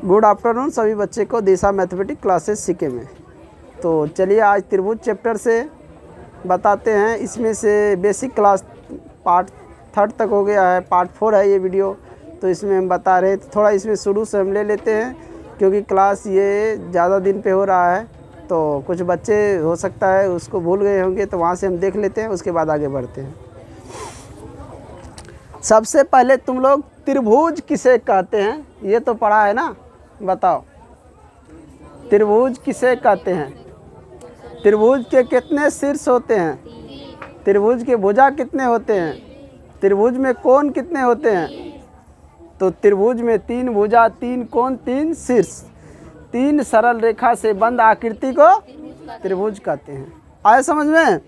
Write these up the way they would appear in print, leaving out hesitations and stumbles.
Good afternoon सभी बच्चे को दिशा मैथमेटिक्स क्लासेस सीखे में। तो चलिए आज त्रिभुज चैप्टर से बताते हैं। इसमें से बेसिक क्लास पार्ट 3 तक हो गया है, पार्ट 4 है ये वीडियो। तो इसमें हम बता रहे हैं, तो थोड़ा इसमें शुरू से हम ले लेते हैं क्योंकि क्लास ये ज़्यादा दिन पे हो रहा है। तो कुछ बच्चे हो सकता है उसको भूल गए होंगे, तो वहाँ से हम देख लेते हैं, उसके बाद आगे बढ़ते हैं। सबसे पहले तुम लोग त्रिभुज किसे कहते हैं ये तो पढ़ा है ना, बताओ त्रिभुज किसे कहते हैं। त्रिभुज के कितने शीर्ष होते हैं, त्रिभुज के भुजा कितने होते हैं, त्रिभुज में कोण कितने होते हैं। तो त्रिभुज में 3 भुजा, 3 कोण, 3 शीर्ष, 3 सरल रेखा से बंद आकृति को त्रिभुज कहते हैं। आए समझ में।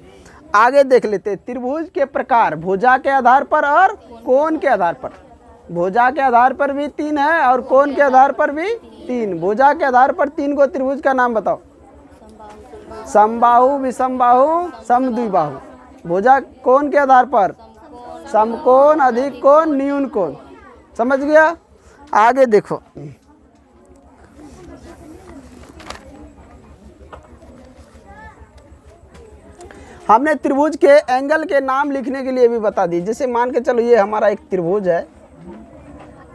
आगे देख लेते हैं त्रिभुज के प्रकार, भुजा के आधार पर और कोण के आधार पर। भुजा के आधार पर भी 3 है और कोण के आधार पर भी 3। भुजा के आधार पर 3 को त्रिभुज का नाम बताओ। समबाहु, विषमबाहु, समद्विबाहु। भुजा कोण के आधार पर समकोण, अधिक कोण, न्यून कोण। समझ गया। आगे देखो, हमने त्रिभुज के एंगल के नाम लिखने के लिए भी बता दी। जैसे मान के चलो ये हमारा एक त्रिभुज है,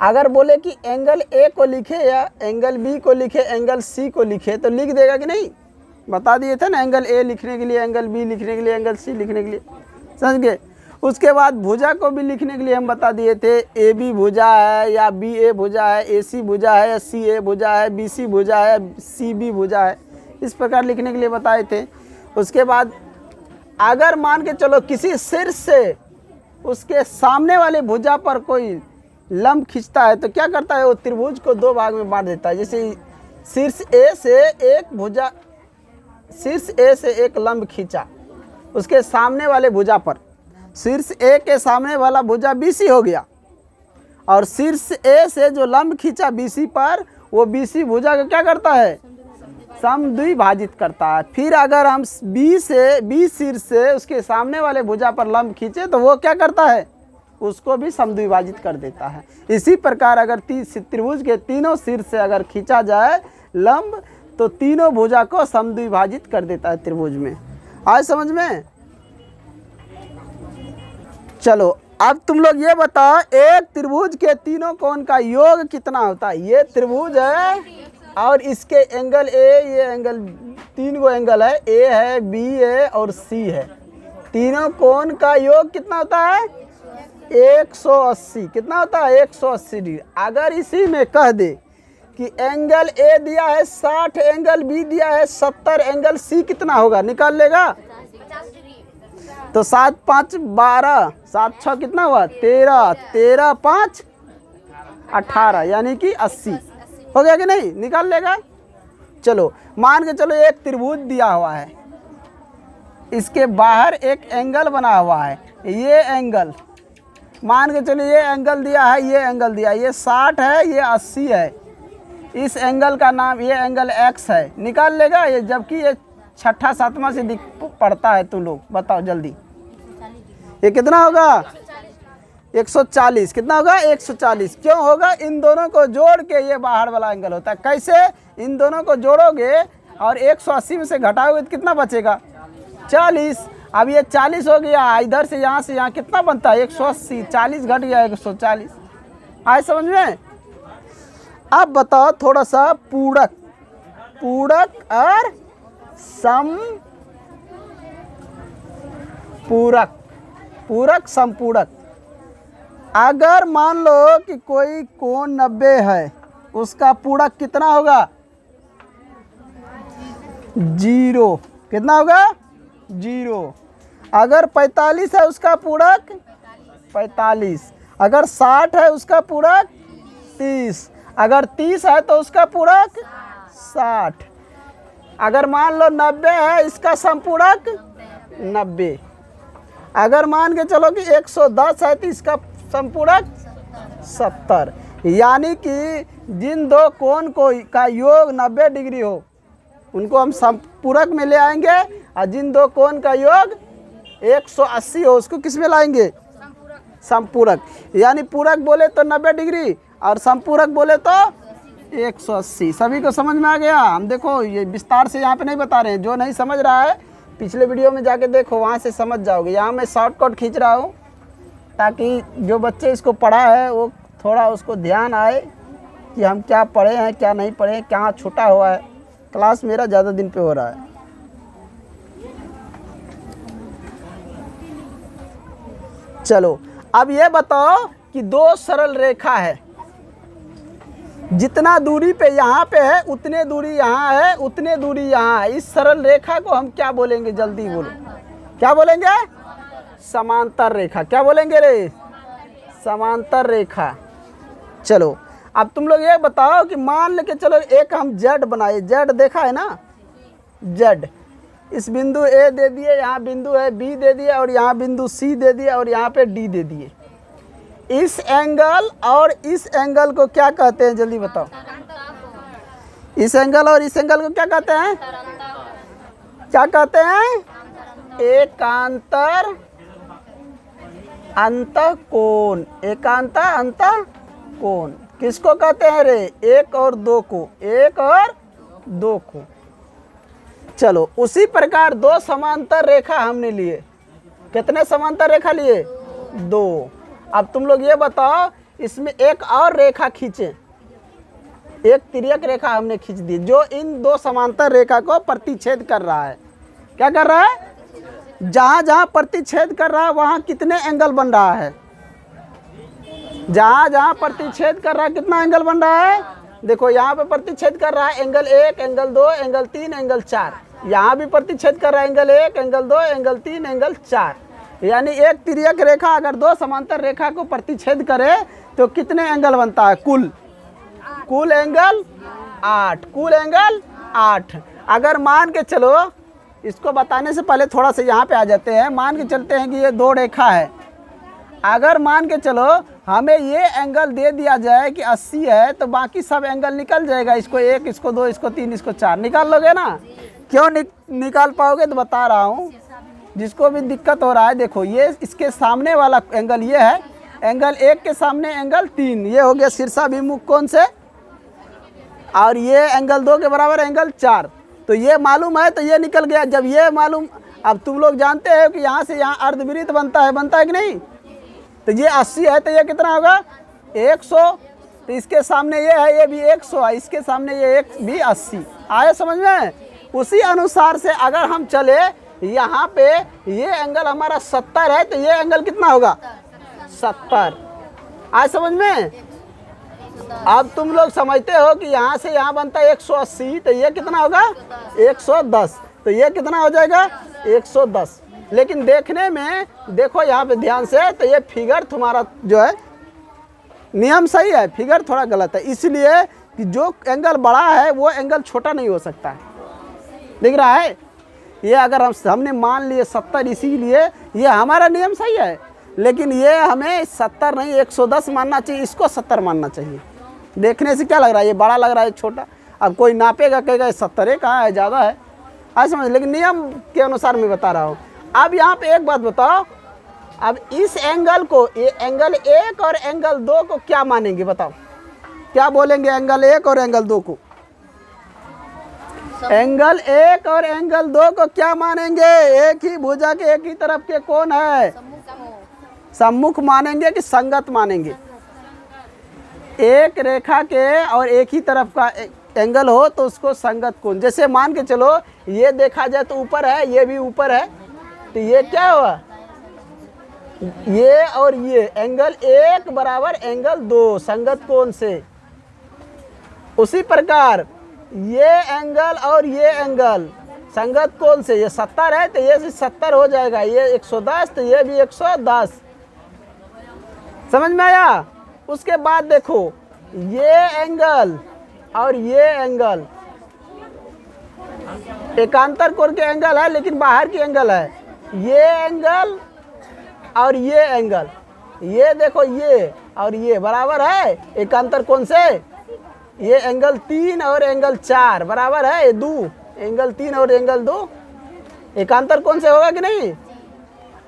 अगर बोले कि एंगल ए को लिखे या एंगल बी को लिखे, एंगल सी को लिखे, तो लिख देगा कि नहीं। बता दिए थे ना, एंगल ए लिखने के लिए, एंगल बी लिखने के लिए, एंगल सी लिखने के लिए। समझ गए। उसके बाद भुजा को भी लिखने के लिए हम बता दिए थे, ए बी भुजा है या बी ए भुजा है, ए सी भुजा है या सी ए भुजा है, बी सी भुजा है, सी बी भुजा है। इस प्रकार लिखने के लिए बताए थे। उसके बाद अगर मान के चलो किसी शीर्ष से उसके सामने वाले भुजा पर कोई लंब खींचता है, तो क्या करता है, वो त्रिभुज को 2 भाग में बांट देता है। जैसे शीर्ष ए से एक भुजा, शीर्ष ए से एक लंब खींचा उसके सामने वाले भुजा पर, शीर्ष ए के सामने वाला भुजा BC हो गया, और शीर्ष ए से जो लंब खींचा BC पर, वो BC भुजा को क्या करता है, समद्विभाजित करता है। फिर अगर हम बी शीर्ष से उसके सामने वाले भुजा पर लंब खींचे, तो वो क्या करता है, उसको भी समद्विभाजित कर देता है। इसी प्रकार अगर त्रिभुज के तीनों शीर्ष से अगर खींचा जाए लंब, तो तीनों भुजा को समद्विभाजित कर देता है त्रिभुज में। आज समझ में। चलो अब तुम लोग ये बताओ, एक त्रिभुज के तीनों कोण का योग कितना होता है। ये त्रिभुज है और इसके एंगल ए, ये एंगल, 3 गो एंगल है, ए है, बी है और सी है। तीनों कोण का योग कितना होता है, 180। कितना होता है, 180 डिग्री। अगर इसी में कह दे कि एंगल ए दिया है 60, एंगल बी दिया है 70, एंगल सी कितना होगा, निकाल लेगा। तो 7 5 12, 7 6 कितना हुआ, 13, 13 5 18, यानी कि 80 हो गया कि नहीं, निकाल लेगा। चलो मान के चलो एक त्रिभुज दिया हुआ है, इसके बाहर एक एंगल बना हुआ है, ये एंगल मान के चलो, ये एंगल दिया है, ये एंगल दिया है, ये 60 है, ये 80 है। इस एंगल का नाम, ये एंगल x है, निकाल लेगा ये, जबकि ये 6ठा 7वां से पड़ता है। तुम लोग बताओ जल्दी, ये कितना होगा, 140। कितना होगा, 140। क्यों होगा, इन दोनों को जोड़ के ये बाहर वाला एंगल होता है। कैसे, इन दोनों को जोड़ोगे और 180 में से घटाओगे तो कितना बचेगा, 40। अब ये 40 हो गया, इधर से यहाँ कितना बनता है, 180, 40 घट गया 140। आए समझ में। अब बताओ थोड़ा सा पूरक, पूरक और समपूरक, पूरक समपूरक। अगर मान लो कि कोई कोण 90 है, उसका पूरक कितना होगा, 0। कितना होगा, 0। अगर 45 है उसका पूरक 45। अगर 60 है उसका पूरक 30। अगर 30 है तो उसका पूरक 60। अगर मान लो 90 है, इसका समपूरक 90। अगर मान के चलो कि 110 है, तो इसका समपूरक 70। यानी कि जिन 2 कोण का योग 90 डिग्री हो, उनको हम समपूरक में ले आएंगे, और जिन 2 कोण का योग 180 हो, उसको किस में लाएंगे, समपूरक। यानी पूरक बोले तो 90 डिग्री और समपूरक बोले तो 180। सभी को समझ में आ गया? हम देखो ये विस्तार से यहाँ पे नहीं बता रहे हैं, जो नहीं समझ रहा है पिछले वीडियो में जाके देखो, वहाँ से समझ जाओगे। यहाँ मैं शॉर्टकट खींच रहा हूँ ताकि जो बच्चे इसको पढ़ा है वो थोड़ा उसको ध्यान आए कि हम क्या पढ़े हैं क्या नहीं पढ़े हैं, क्या छूटा हुआ है। क्लास मेरा ज़्यादा दिन पे हो रहा है। चलो अब ये बताओ कि दो सरल रेखा है, जितना दूरी पे यहाँ पे है उतने दूरी यहाँ है, उतने दूरी यहाँ है। इस सरल रेखा को हम क्या बोलेंगे? जल्दी बोलो, क्या बोलेंगे? समांतर रेखा। क्या बोलेंगे रे? समांतर रेखा। चलो अब तुम लोग ये बताओ कि मान लेके चलो एक हम जेड बनाए, जेड देखा है ना, जेड। इस बिंदु ए दे दिए, यहाँ बिंदु है बी दे दिए, और यहाँ बिंदु सी दे दिए, और यहाँ पे डी दे दिए। इस एंगल और इस एंगल को क्या कहते हैं? जल्दी बताओ। इस एंगल और इस एंगल को क्या कहते हैं? क्या कहते हैं? एकांतर अंतःकोण। एकांतर अंतःकोण किसको कहते हैं रे? एक और दो को, एक और दो को। चलो उसी प्रकार दो समांतर रेखा हमने लिए। कितने समांतर रेखा लिए? दो। अब तुम लोग ये बताओ, इसमें एक और रेखा खींचे, एक तिर्यक रेखा हमने खींच दी जो इन दो समांतर रेखा को प्रतिच्छेद कर रहा है। क्या कर रहा है? जहां जहां प्रतिच्छेद कर रहा है वहां कितने एंगल बन रहा है? जहां जहां प्रतिच्छेद कर रहा है कितना एंगल बन रहा है? देखो यहाँ पे प्रतिच्छेद कर रहा है एंगल 1, एंगल 2, एंगल 3, एंगल 4। यहाँ भी प्रतिच्छेद कर रहा है एंगल 1, एंगल 2, एंगल 3, एंगल 4। यानी एक तिर्यक रेखा अगर दो समांतर रेखा को प्रतिच्छेद करे तो कितने एंगल बनता है? कुल एंगल 8। कुल एंगल 8। अगर मान के चलो, इसको बताने से पहले थोड़ा सा यहाँ पे आ जाते हैं। मान के चलते हैं कि ये दो रेखा है। अगर मान के चलो हमें ये एंगल दे दिया जाए कि 80 है, तो बाकी सब एंगल निकल जाएगा। इसको 1, इसको 2, इसको 3, इसको 4 निकाल लोगे ना? क्यों निकाल पाओगे? तो बता रहा हूँ। जिसको भी दिक्कत हो रहा है, देखो ये इसके सामने वाला एंगल ये है, एंगल 1 के सामने एंगल 3, ये हो गया शीर्षाभिमुख कोण से, और ये एंगल 2 के बराबर एंगल 4। तो ये मालूम है तो ये निकल गया। जब ये मालूम, अब तुम लोग जानते हो कि यहाँ से यहाँ अर्धवृत्त बनता है कि नहीं? तो ये 80 है तो ये कितना होगा? 100। तो इसके सामने ये है, ये भी 100 है, इसके सामने ये एक भी 80। आया समझ में? उसी अनुसार से अगर हम चले, यहाँ पे ये एंगल हमारा 70 है तो ये एंगल कितना होगा? 70। आया समझ में? अब तुम लोग समझते हो कि यहाँ से यहाँ बनता है 180, तो ये कितना होगा? 110। तो ये कितना हो जाएगा? 110। लेकिन देखने में देखो यहाँ पे ध्यान से, तो ये फिगर तुम्हारा जो है नियम सही है, फिगर थोड़ा गलत है। इसलिए कि जो एंगल बड़ा है वो एंगल छोटा नहीं हो सकता है। दिख रहा है? ये अगर हमने मान लिए 70, इसीलिए ये हमारा नियम सही है, लेकिन ये हमें 70 नहीं 110 मानना चाहिए, इसको 70 मानना चाहिए। देखने से क्या लग रहा है? ये बड़ा लग रहा है, छोटा। अब कोई नापेगा कहेगा 70 कहाँ है, ज़्यादा है। आज समझ, लेकिन नियम के अनुसार मैं बता रहा हूँ। अब यहाँ पे एक बात बताओ, अब इस एंगल को, ये एंगल 1 और एंगल 2 को क्या मानेंगे? बताओ, क्या बोलेंगे एंगल 1 और एंगल 2 को? एंगल 1 और एंगल 2 को क्या मानेंगे? एक ही भुजा के एक ही तरफ के कोण है, सम्मुख मानेंगे कि संगत मानेंगे? एक रेखा के और एक ही तरफ का एंगल हो तो उसको संगत कोण। जैसे मान के चलो ये देखा जाए तो ऊपर है, ये भी ऊपर है, तो ये क्या हुआ? ये और ये एंगल 1 बराबर एंगल 2 संगत कोण से। उसी प्रकार ये एंगल और ये एंगल संगत कोण से, ये 70 है तो ये 70 हो जाएगा, ये 110 तो ये भी 110। समझ में आया? उसके बाद देखो ये एंगल और ये एंगल एकांतर कोण के एंगल है, लेकिन बाहर की एंगल है। ये एंगल और ये एंगल, ये देखो ये और ये बराबर है एकांतर कोण से। ये एंगल 3 और एंगल 4 बराबर है, ये 2 एंगल 3 और एंगल 2 एकांतर कोण से होगा कि नहीं?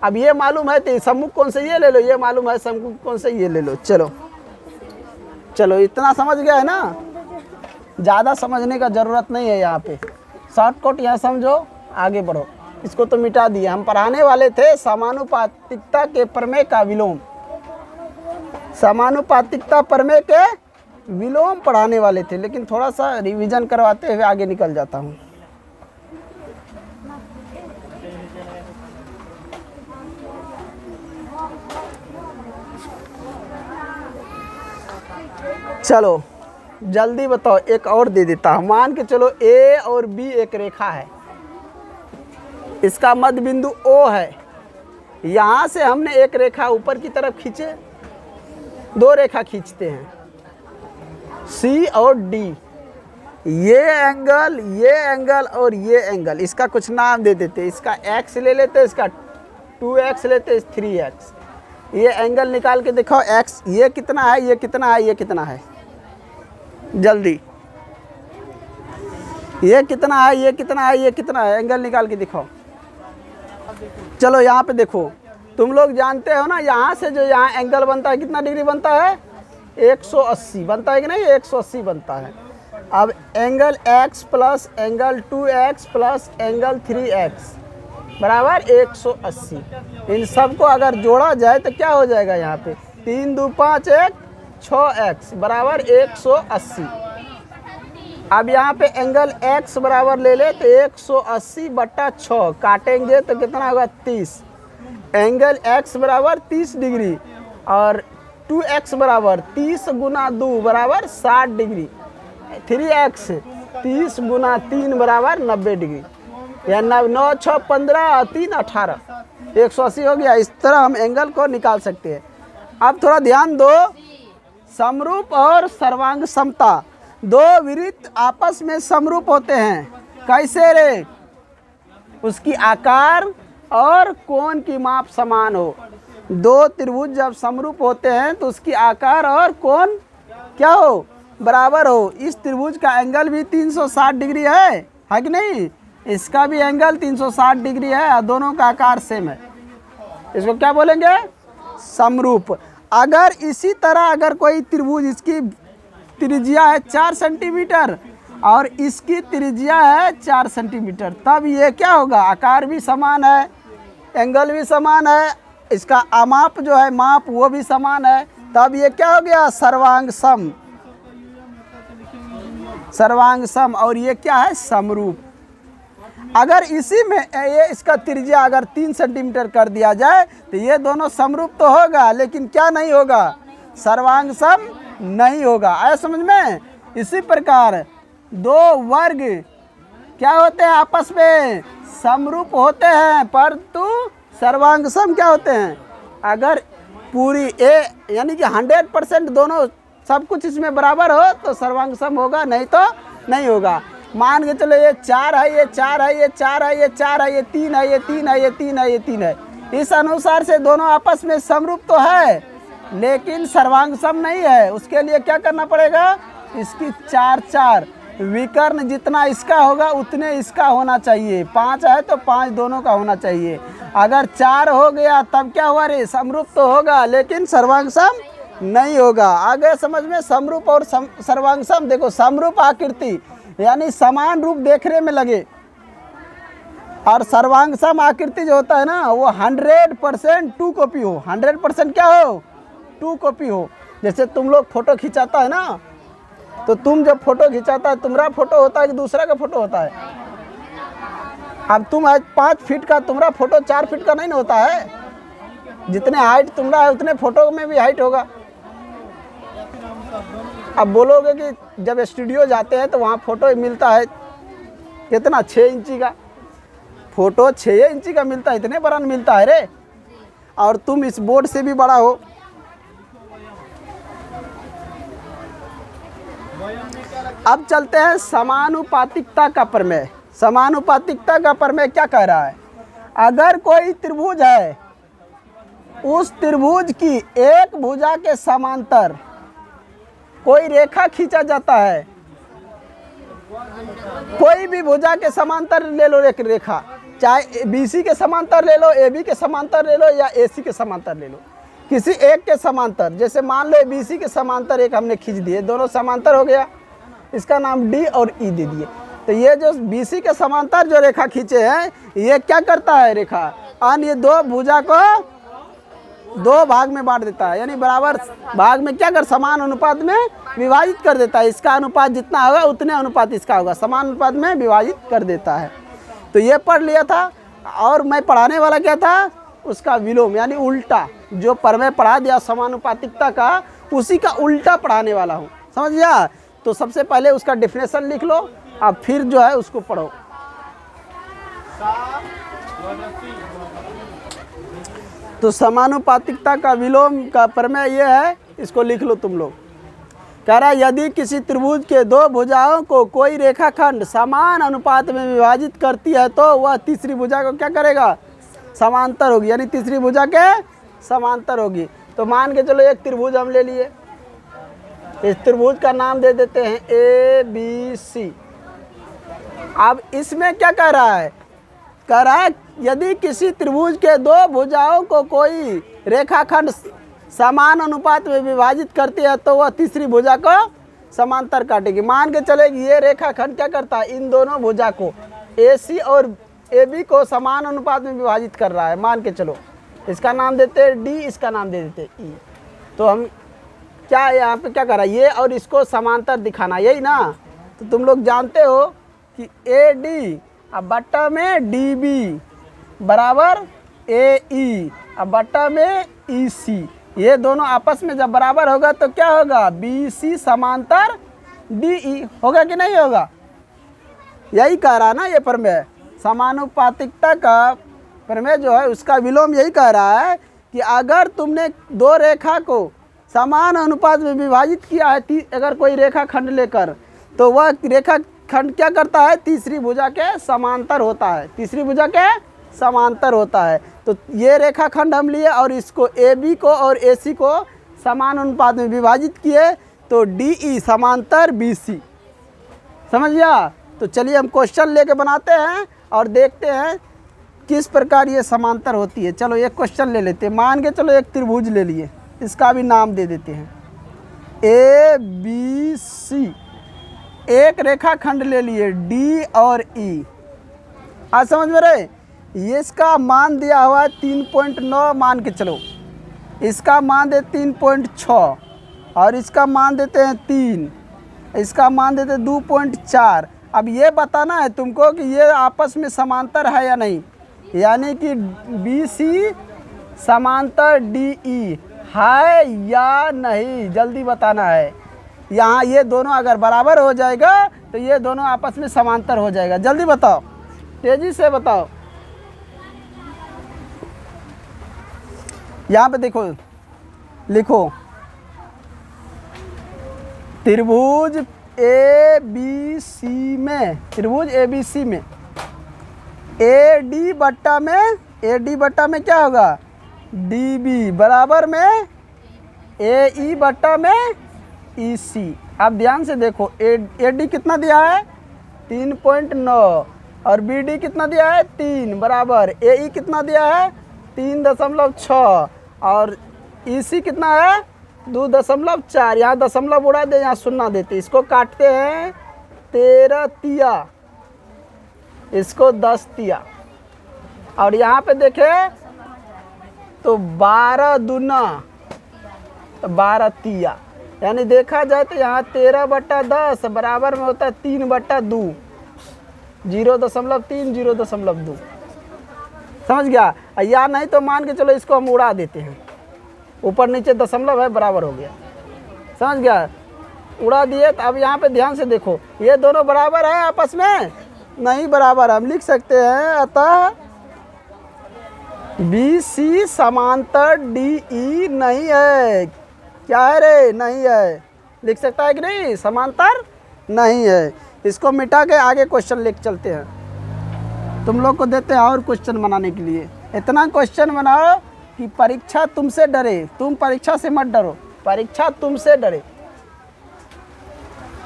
अब ये मालूम है तो सम्मुख कोण से ये ले लो, ये मालूम है सम्मुख कोण से ये ले लो। चलो चलो, इतना समझ गया है ना? ज़्यादा समझने का ज़रूरत नहीं है यहाँ पे, शॉर्टकट यहाँ समझो, आगे बढ़ो। इसको तो मिटा दिए। हम पढ़ाने वाले थे समानुपातिकता के प्रमेय का विलोम, समानुपातिकता प्रमेय के विलोम पढ़ाने वाले थे, लेकिन थोड़ा सा रिवीजन करवाते हुए आगे निकल जाता हूँ। चलो जल्दी बताओ, एक और दे देता हूँ। मान के चलो ए और बी एक रेखा है, इसका मध्य बिंदु ओ है। यहाँ से हमने एक रेखा ऊपर की तरफ खींचे, दो रेखा खींचते हैं सी और डी। ये एंगल और ये एंगल, इसका कुछ नाम दे देते। इसका x ले लेते, इसका 2x लेते, 3x। ये एंगल निकाल के दिखाओ x, ये कितना है, ये कितना है, ये कितना है, जल्दी। ये कितना है, ये कितना है, ये कितना है, एंगल निकाल के दिखाओ। चलो यहाँ पे देखो, तुम लोग जानते हो ना, यहाँ से जो यहाँ एंगल बनता है कितना डिग्री बनता है, 180 बनता है कि नहीं, 180 बनता है। अब angle x plus angle 2x plus angle 3x बराबर 180। इन सबको अगर जोड़ा जाए तो क्या हो जाएगा, यहाँ पे 3 2 5 1 6x बराबर 180। अब यहाँ पे एंगल x बराबर ले ले तो 180 बटा 6 काटेंगे तो कितना होगा, 30। एंगल x बराबर 30 डिग्री और 2x बराबर 30 गुना 2 बराबर 60 डिग्री। 3x 30 गुना 3 बराबर 90 डिग्री, या 9 6 15 3 18, 180 हो गया। इस तरह हम एंगल को निकाल सकते हैं। अब थोड़ा ध्यान दो, समरूप और सर्वांग समता, दो वृत्त आपस में समरूप होते हैं। कैसे रे, उसकी आकार और कोण की माप समान हो। दो त्रिभुज जब समरूप होते हैं तो उसकी आकार और कोण क्या हो, बराबर हो। इस त्रिभुज का एंगल भी 360 डिग्री है कि नहीं, इसका भी एंगल 360 डिग्री है और दोनों का आकार सेम है। इसको क्या बोलेंगे, समरूप। अगर इसी तरह अगर कोई त्रिभुज, इसकी त्रिज्या है 4 सेंटीमीटर और इसकी त्रिज्या है 4 सेंटीमीटर, तब ये क्या होगा, आकार भी समान है, एंगल भी समान है, इसका आमाप जो है माप वो भी समान है, तब ये क्या हो गया, सर्वांग सम। सर्वांग सम, और ये क्या है, समरूप। अगर इसी में ये इसका त्रिज्या अगर 3 सेंटीमीटर कर दिया जाए तो ये दोनों समरूप तो होगा, लेकिन क्या नहीं होगा, सर्वांग सम नहीं होगा। आया समझ में। इसी प्रकार दो वर्ग क्या होते हैं, आपस में समरूप होते हैं, परंतु सर्वांग सम क्या होते हैं। अगर पूरी ए यानी कि 100% दोनों सब कुछ इसमें बराबर हो तो सर्वांग सम होगा, नहीं तो नहीं होगा। मान के चलो ये 4 है, ये 4 है, ये 4 है, ये 4 है, ये 3 है, ये 3 है, ये 3 है, ये 3 है। इस अनुसार से दोनों आपस में समरूप तो है, लेकिन सर्वांग सम नहीं है। उसके लिए क्या करना पड़ेगा, इसकी 4 4 विकर्ण जितना इसका होगा उतने इसका होना चाहिए। 5 है तो 5 दोनों का होना चाहिए। अगर 4 हो गया तब क्या हुआ रे, समरूप तो होगा, लेकिन सर्वांग सम नहीं होगा। आगे समझ में, समरूप और सर्वांग सम। देखो, समरूप आकृति यानी समान रूप देखने में लगे, और सर्वांग सम आकृति जो होता है ना वो 100% 2 कॉपी हो। 100% क्या हो, 2 कॉपी हो। जैसे तुम लोग फोटो खिंचाता है ना, तो तुम जब फोटो खिंचाता है, तुम्हारा फोटो होता है कि दूसरा का फोटो होता है। अब तुम आज 5 फीट का, तुम्हारा फोटो 4 फीट का नहीं ना होता है। जितने हाइट तुम्हारा है उतने फोटो में भी हाइट होगा। अब बोलोगे कि जब स्टूडियो जाते हैं तो वहाँ फ़ोटो मिलता है कितना, 6 इंची का फ़ोटो, 6 इंची का मिलता है, इतने बड़ा मिलता है रे, और तुम इस बोर्ड से भी बड़ा हो। अब चलते हैं समानुपातिकता का प्रमेय। समानुपातिकता का प्रमेय क्या कह रहा है, अगर कोई त्रिभुज है, उस त्रिभुज की एक भुजा के समांतर कोई रेखा खींचा जाता है। कोई भी भुजा के समांतर ले लो एक रेखा, चाहे BC के समांतर ले लो, AB के समांतर ले लो, या AC के समांतर ले लो, किसी एक के समांतर। जैसे मान लो BC के समांतर एक हमने खींच दिए, दोनों समांतर हो गया। इसका नाम डी और ई दे दिए। तो ये जो BC के समांतर जो रेखा खींचे हैं, ये क्या करता है रेखा, अन्य दो भुजा को दो भाग में बांट देता है, यानी बराबर भाग में क्या कर, समान अनुपात में विभाजित कर देता है। इसका अनुपात जितना होगा उतने अनुपात इसका होगा, समान अनुपात में विभाजित कर देता है। तो ये पढ़ लिया था। और मैं पढ़ाने वाला क्या था, उसका विलोम यानी उल्टा, जो प्रमेय पढ़ा दिया समानुपातिकता का, उसी का उल्टा पढ़ाने वाला हूँ, समझ गया। तो सबसे पहले उसका डेफिनेशन लिख लो, अब फिर जो है उसको पढ़ो। तो समानुपातिकता का विलोम का प्रमेय ये है, इसको लिख लो तुम लोग। कह रहा है यदि किसी त्रिभुज के दो भुजाओं को कोई रेखाखंड समान अनुपात में विभाजित करती है तो वह तीसरी भुजा को क्या करेगा, समांतर होगी, यानी तीसरी भुजा के समांतर होगी। तो मान के चलो एक त्रिभुज हम ले लिए, इस त्रिभुज का नाम दे देते हैं ABC। अब इसमें क्या कह रहा है, कह रहा है यदि किसी त्रिभुज के दो भुजाओं को कोई रेखाखंड समान अनुपात में विभाजित करती है तो वह तीसरी भुजा को समांतर काटेगी। मान के चलेगी ये रेखाखंड क्या करता है, इन दोनों भुजा को AC और AB को समान अनुपात में विभाजित कर रहा है। मान के चलो इसका नाम देते हैं D, इसका नाम दे देते हैं E। तो हम क्या यहाँ पे क्या कर रहा है, ये और इसको समांतर दिखाना, यही ना। तो तुम लोग जानते हो कि AD अब बट्टा में DB बराबर AE अब बट्टा में EC, ये दोनों आपस में जब बराबर होगा तो क्या होगा, BC समांतर DE होगा कि नहीं होगा। यही कह रहा है ना ये प्रमेय, समानुपातिकता का प्रमेय जो है उसका विलोम यही कह रहा है कि अगर तुमने दो रेखा को समान अनुपात में विभाजित किया है, अगर कोई रेखा खंड लेकर, तो वह रेखा खंड क्या करता है, तीसरी भुजा के समांतर होता है, तीसरी भुजा के समांतर होता है। तो ये रेखा खंड हम लिए और इसको AB को और AC को समान अनुपात में विभाजित किए तो DE समांतर BC, समझ गया। तो चलिए हम क्वेश्चन लेके बनाते हैं और देखते हैं किस प्रकार ये समांतर होती है। चलो एक क्वेश्चन ले लेते हैं। मान के चलो एक त्रिभुज ले लिए, इसका भी नाम दे देते हैं ABC। एक रेखा खंड ले लिए D और E, आज समझ में रहे। ये इसका मान दिया हुआ है 3.9, मान के चलो इसका मान दे 3.6 और इसका मान देते हैं 3, इसका मान देते हैं 2.4। अब ये बताना है तुमको कि ये आपस में समांतर है या नहीं, यानी कि BC समांतर DE है या नहीं, जल्दी बताना है। यहाँ ये दोनों अगर बराबर हो जाएगा तो ये दोनों आपस में समांतर हो जाएगा। जल्दी बताओ, तेजी से बताओ। यहाँ पे देखो, लिखो त्रिभुज ABC में, त्रिभुज ABC में AD बट्टा में क्या होगा, DB बराबर में AE बट्टा में EC। अब ध्यान से देखो, AD कितना दिया है 3.9 और BD कितना दिया है 3 बराबर, AE कितना दिया है 3.6 और EC कितना है 2.4। यहाँ दशमलव उड़ा दे, यहाँ शून्य देते, इसको काटते हैं 13 तिया, इसको 10 तिया, और यहाँ पे देखे तो 12 दूना 12 तिया, यानी देखा जाए तो यहाँ 13/10 बराबर में होता है 3/2, 0.3 0.2, समझ गया। या नहीं तो मान के चलो इसको हम उड़ा देते हैं, ऊपर नीचे दशमलव है बराबर हो गया, समझ गया, उड़ा दिए। तो अब यहाँ पे ध्यान से देखो, ये दोनों बराबर है आपस में, नहीं बराबर। हम लिख सकते हैं अतः BC समांतर DE नहीं है। क्या है रे, नहीं है, लिख सकता है कि नहीं, समांतर नहीं है। इसको मिटा के आगे क्वेश्चन लेके चलते हैं, तुम लोग को देते हैं और क्वेश्चन बनाने के लिए। इतना क्वेश्चन बनाओ कि परीक्षा तुमसे डरे, तुम परीक्षा से मत डरो, परीक्षा तुमसे डरे।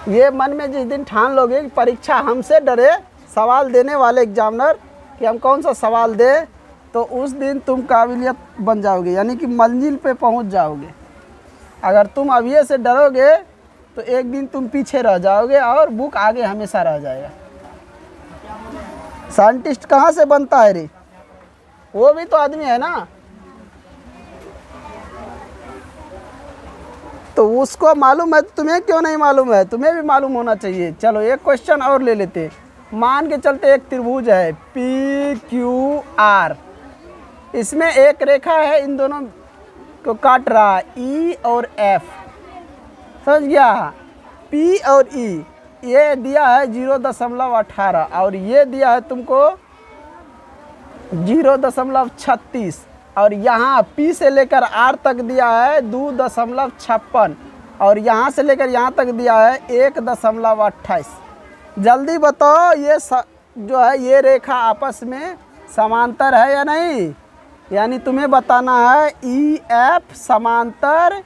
ये मन में जिस दिन ठान लोगे कि परीक्षा हमसे डरे, सवाल देने वाले एग्जामिनर कि हम कौन सा सवाल दे, तो उस दिन तुम काबिलियत बन जाओगे, यानी कि मंजिल पे पहुंच जाओगे। अगर तुम अभी से डरोगे तो एक दिन तुम पीछे रह जाओगे और बुक आगे हमेशा रह जाएगा। साइंटिस्ट कहाँ से बनता है रे? वो भी तो आदमी है ना, तो उसको मालूम है, तुम्हें क्यों नहीं मालूम है? तुम्हें भी मालूम होना चाहिए। चलो एक क्वेश्चन और ले लेते हैं। मान के चलते एक त्रिभुज है PQR, इसमें एक रेखा है इन दोनों को काट रहा है E और F, समझ गया? P और E ये दिया है 0.18 और ये दिया है तुमको 0.36 और यहाँ P से लेकर R तक दिया है 2.56 और यहाँ से लेकर यहाँ तक दिया है 1.28। जल्दी बताओ ये जो है ये रेखा आपस में समांतर है या नहीं? यानी तुम्हें बताना है EF समांतर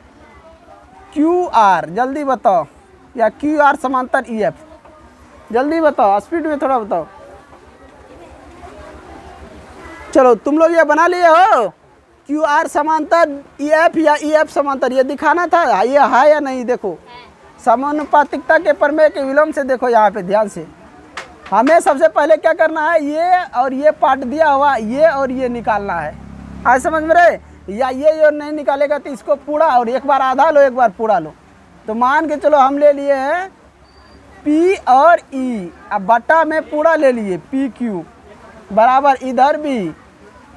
QR, जल्दी बताओ, या QR समांतर EF, जल्दी बताओ, स्पीड में थोड़ा बताओ। चलो तुम लोग ये बना लिए हो QR समांतर EF या EF समांतर, ये दिखाना था, ये है या नहीं? देखो समानुपातिकता के प्रमेय के विलोम से देखो यहाँ पे ध्यान से, हमें सबसे पहले क्या करना है, ये और ये पार्ट दिया हुआ ये और ये निकालना है। आज समझ में रहे? या ये नहीं निकालेगा तो इसको पूरा, और एक बार आधा लो एक बार पूरा लो। तो मान के चलो हम ले लिए हैं P और E, अब बटा में पूरा ले लिए PQ बराबर इधर भी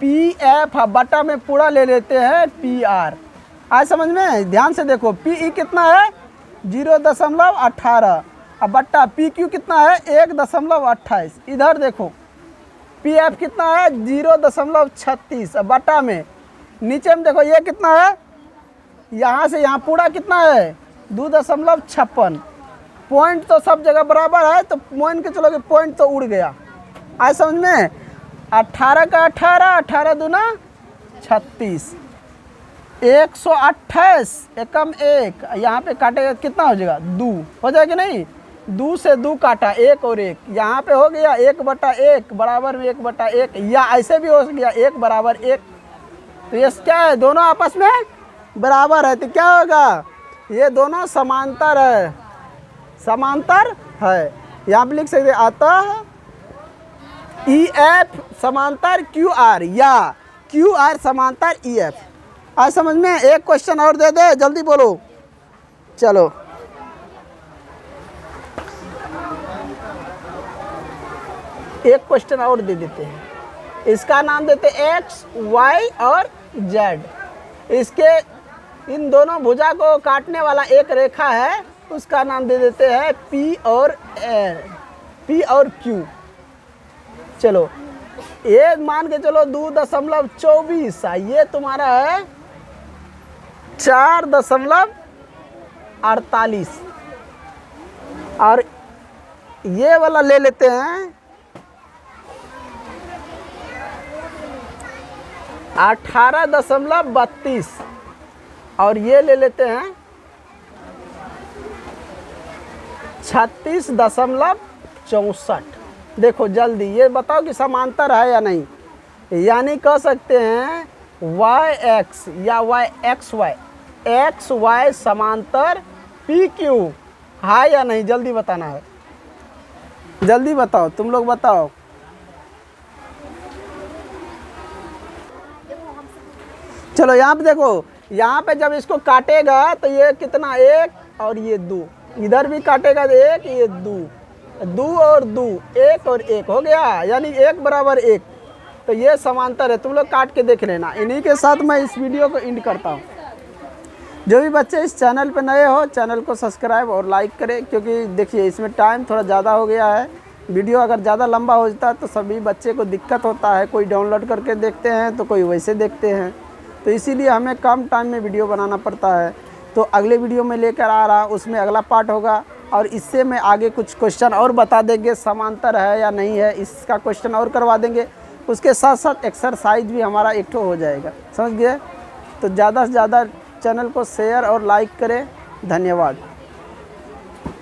PF, अब बटा में पूरा ले लेते हैं PR। आज समझ में? ध्यान से देखो PE कितना है 0.18, अब बट्टा PQ कितना है 1.28, इधर देखो PF कितना है 0.36, अब बट्टा में नीचे में देखो ये कितना है, यहाँ से यहाँ पूरा कितना है 2.56। पॉइंट तो सब जगह बराबर है, तो पॉइंट के चलोगे पॉइंट तो उड़ गया। आज समझ में? 18 का 18, 18 दूना 36, 128 एकम 1, यहाँ पे काटेगा कितना हो जाएगा 2, हो जाएगा नहीं? 2 से 2 काटा 1 और 1, यहाँ पे हो गया 1/1 बराबर में 1/1, या ऐसे भी हो गया 1 बराबर 1। तो ये क्या है, दोनों आपस में बराबर है, तो क्या होगा, ये दोनों समांतर है, समांतर है। यहाँ पे लिख सकते अतः EF समांतर QR या QR समांतर EF। आज समझ में? एक क्वेश्चन और दे दे, जल्दी बोलो। चलो एक क्वेश्चन और दे देते हैं, इसका नाम देते X, Y और Z। इसके इन दोनों भुजा को काटने वाला एक रेखा है, उसका नाम दे देते हैं P और Q। चलो ये मान के चलो 2.24, ये तुम्हारा है 4.48 और ये वाला ले लेते हैं 18.32 और ये ले लेते हैं 36.64। देखो जल्दी ये बताओ कि समांतर है या नहीं। यानी कह सकते हैं YX या YXY, XY समांतर PQ है या नहीं, जल्दी बताना है, जल्दी बताओ, तुम लोग बताओ। चलो यहाँ पे देखो, यहाँ पे जब इसको काटेगा तो ये कितना 1 और ये 2, इधर भी काटेगा तो 1, ये 2 और 2, 1 और 1 हो गया, यानी 1 बराबर 1। तो ये समांतर है, तुम लोग काट के देख लेना। इन्हीं के साथ मैं इस वीडियो को एंड करता हूँ। जो भी बच्चे इस चैनल पे नए हो, चैनल को सब्सक्राइब और लाइक करें, क्योंकि देखिए इसमें टाइम थोड़ा ज़्यादा हो गया है। वीडियो अगर ज़्यादा लंबा हो जाता है तो सभी बच्चे को दिक्कत होता है, कोई डाउनलोड करके देखते हैं तो कोई वैसे देखते हैं, तो इसीलिए हमें कम टाइम में वीडियो बनाना पड़ता है। तो अगले वीडियो में लेकर आ रहा, उसमें अगला पार्ट होगा और इससे मैं आगे कुछ क्वेश्चन और बता देंगे, समांतर है या नहीं है इसका क्वेश्चन और करवा देंगे। उसके साथ साथ एक्सरसाइज भी हमारा एक ठो हो जाएगा, समझ गए? तो ज़्यादा से ज़्यादा चैनल को शेयर और लाइक करें। धन्यवाद।